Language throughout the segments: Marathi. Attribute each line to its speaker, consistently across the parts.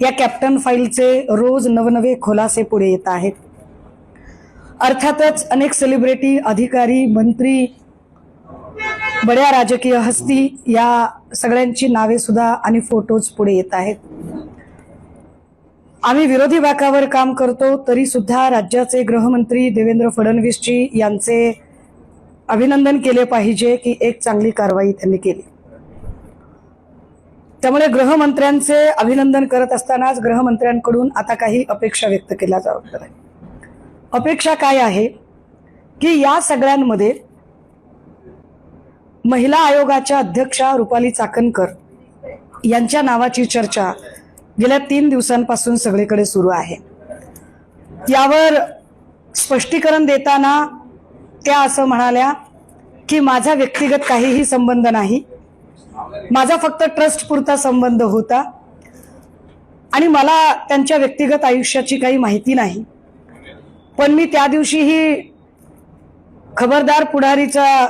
Speaker 1: या कॅप्टन फाईलचे रोज नवनवे खुलासे पुढे येत आहेत। अर्थातच अनेक सेलिब्रिटी, अधिकारी, मंत्री, बड्या राजकीय हस्ती या सगळ्यांची नावे सुद्धा आणि फोटोज पुढे येत आहेत। आम्ही विरोधी बाकावर काम करतो तरी सुद्धा राज्याचे गृहमंत्री देवेंद्र फडणवीसजी यांचे अभिनंदन केले पाहिजे की एक चांगली कारवाई त्यांनी केली। त्यामुळे गृहमंत्र्यांचे अभिनंदन करत असतानाच गृहमंत्र्यांकडून आता काही अपेक्षा व्यक्त केल्या जात आहेत। अपेक्षा काय आहे की या सगळ्यांमध्ये महिला आयोगाच्या अध्यक्षा रुपाली चाकणकर यांच्या नावाची चर्चा गेल्या 3 दिवसांपासून सगळीकडे सुरू आहे। यावर स्पष्टीकरण देताना त्या असं म्हणाल्या की माझा व्यक्तिगत काहीही संबंध नाही, माझा फक्त ट्रस्ट पुरता संबंध होता आणि मला त्यांच्या व्यक्तिगत आयुष्याची काही माहिती नाही। पण मी त्या दिवशीही खबरदार पुढारीचा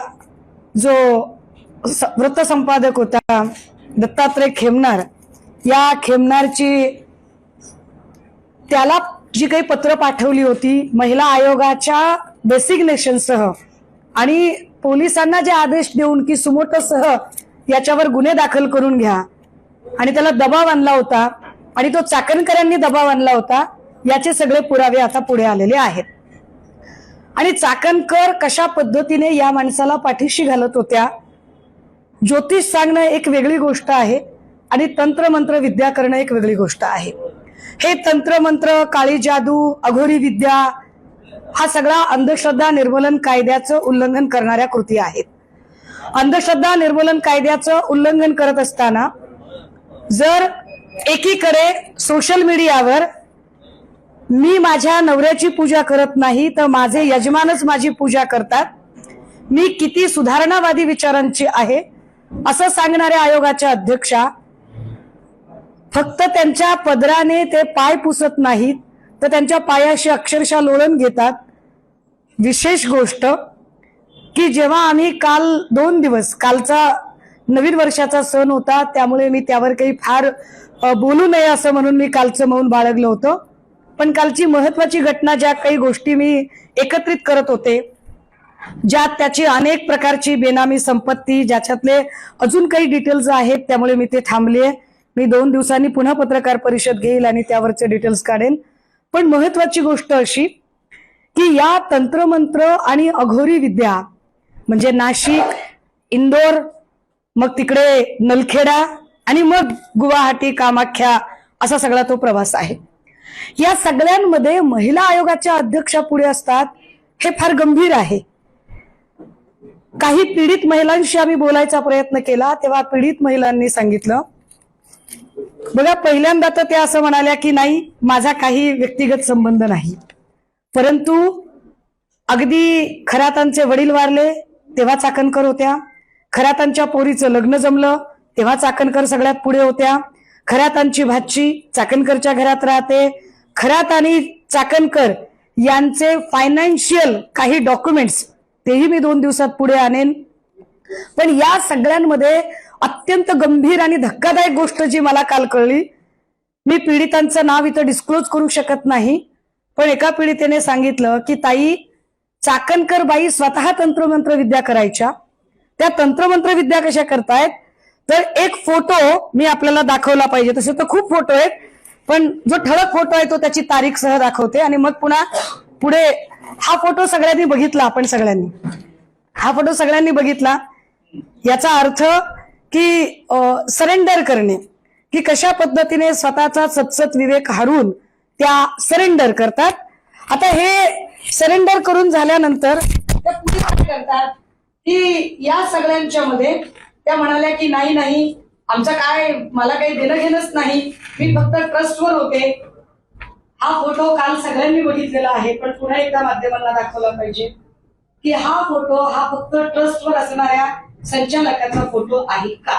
Speaker 1: जो वृत्तसंपादक होता दत्तात्रय खेमनार, या खेमनारची त्याला जी काही पत्र पाठवली होती महिला आयोगाच्या डेसिग्नेशनसह आणि पोलिसांना जे आदेश देऊन की सुमोटोसह याच्यावर गुन्हे दाखल करून घ्या आणि त्याला दबाव आणला होता आणि तो चाकणकरांनी दबाव आणला होता, याचे सगळे पुरावे आता पुढे आलेले आहेत। आणि चाकणकर कशा पद्धतीने या माणसाला पाठीशी घालत होत्या, ज्योतिष सांगणं एक वेगळी गोष्ट आहे आणि तंत्रमंत्र विद्या करणं एक वेगळी गोष्ट आहे। हे तंत्रमंत्र, काळी जादू, अघोरी विद्या हा सगळा अंधश्रद्धा निर्मूलन कायद्याचं उल्लंघन करणाऱ्या कृती आहेत। अंधश्रद्धा निर्मूलन कायद्याचं उल्लंघन करत असताना जर एकीकडे सोशल मीडियावर मी माझ्या नवऱ्याची पूजा करत नाही तर माझे यजमानच माझी पूजा करतात, मी किती सुधारणावादी विचारांची आहे असं सांगणाऱ्या आयोगाच्या अध्यक्षा फक्त त्यांच्या पदराने ते पाय पुसत नाहीत तर त्यांच्या पायाशी अक्षरशः लोळण घेतात। विशेष गोष्ट की जेव्हा आम्ही काल 2 दिवस, कालचा नवीन वर्षाचा सण होता त्यामुळे मी त्यावर काही फार बोलू नये असं म्हणून मी कालचं मौन बाळगलं होतं, पण कालची महत्वाची घटना, ज्या काही गोष्टी मी एकत्रित करत होते, ज्यात त्याची अनेक प्रकारची बेनामी संपत्ती, ज्याच्यातले अजून काही डिटेल्स आहेत, त्यामुळे मी ते थांबले। मी 2 दिवसांनी पुन्हा पत्रकार परिषद घेईल आणि त्यावरचे डिटेल्स काढेन। पण महत्वाची गोष्ट अशी की या तंत्रमंत्र आणि अघोरी विद्या म्हणजे नाशिक, इंदोर, मग तिकडे नलखेडा आणि मग गुवाहाटी, कामाख्या असा सगळा तो प्रवास आहे। या सगळ्यांमध्ये महिला आयोगाच्या अध्यक्षा पुढे असतात, हे फार गंभीर आहे। काही पीडित महिलांशी आम्ही बोलायचा प्रयत्न केला तेव्हा पीडित महिलांनी सांगितलं, बघा पहिल्यांदा तर त्या असं म्हणाल्या की नाही माझा काही व्यक्तिगत संबंध नाही, परंतु अगदी खरातांचे वडील वारले तेव्हा चाकणकर होत्या, खरातांच्या पोरीचं लग्न जमलं तेव्हा चाकणकर सगळ्यात पुढे होत्या, खरातांची भाची चाकणकरच्या घरात राहते, खरात आणि चाकणकर यांचे फायनान्शियल काही डॉक्युमेंट्स तेही मी 2 दिवसात पुढे आणेन। पण या सगळ्यांमध्ये अत्यंत गंभीर आणि धक्कादायक गोष्ट जी मला काल कळली, मी पीडितांचं नाव इथं डिस्क्लोज करू शकत नाही, पण एका पीडितेने सांगितलं की ताई चाकणकर बाई स्वतः तंत्रमंत्र विद्या करायच्या, त्या तंत्रमंत्र विद्या कशा करतायत तर एक फोटो मी आपल्याला दाखवला पाहिजे, तसे तर खूप फोटो आहेत पण जो ठळक फोटो आहे तो त्याची तारीख सह दाखवते आणि मग पुन्हा पुढे हा फोटो सगळ्यांनी बघितला, आपण सगळ्यांनी हा फोटो सगळ्यांनी बघितला, याचा अर्थ की सरेंडर करणे, की कशा पद्धतीने स्वतःचा सत्सत विवेक हारून त्या सरेंडर करतात। आता हे सरेंडर करून झाल्यानंतर त्या पुढे काय करतात की या सगळ्यांच्या मध्ये त्या म्हणाल्या की नाही नाही आमचं काय, मला काही देणं घेणंच नाही, मी फक्त ट्रस्टवर होते। हा फोटो काल सगळ्यांनी बघितलेला आहे पण पुन्हा एकदा माध्यमांना दाखवला पाहिजे की हा फोटो हा फक्त ट्रस्टवर असणाऱ्या संचालकाचा फोटो आहे का?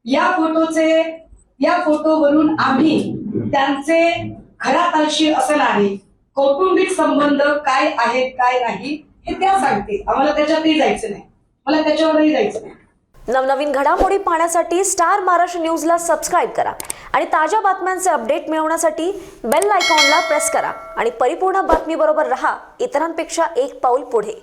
Speaker 1: या फोटोवरून आम्ही त्यांचे खराताशी असणारे कौटुंबिक संबंध काय आहेत काय नाही हे त्या सांगतील, आम्हाला त्याच्यातही जायचं नाही, मला त्याच्यावरही जायचं नाही।
Speaker 2: नवनवीन घडामोडी पाहण्यासाठी स्टार महाराष्ट्र न्यूजला सबस्क्राईब करा आणि ताज्या बातम्यांचे अपडेट मिळवण्यासाठी बेल आयकॉनला प्रेस करा आणि परिपूर्ण बातमीबरोबर रहा, इतरांपेक्षा एक पाऊल पुढे.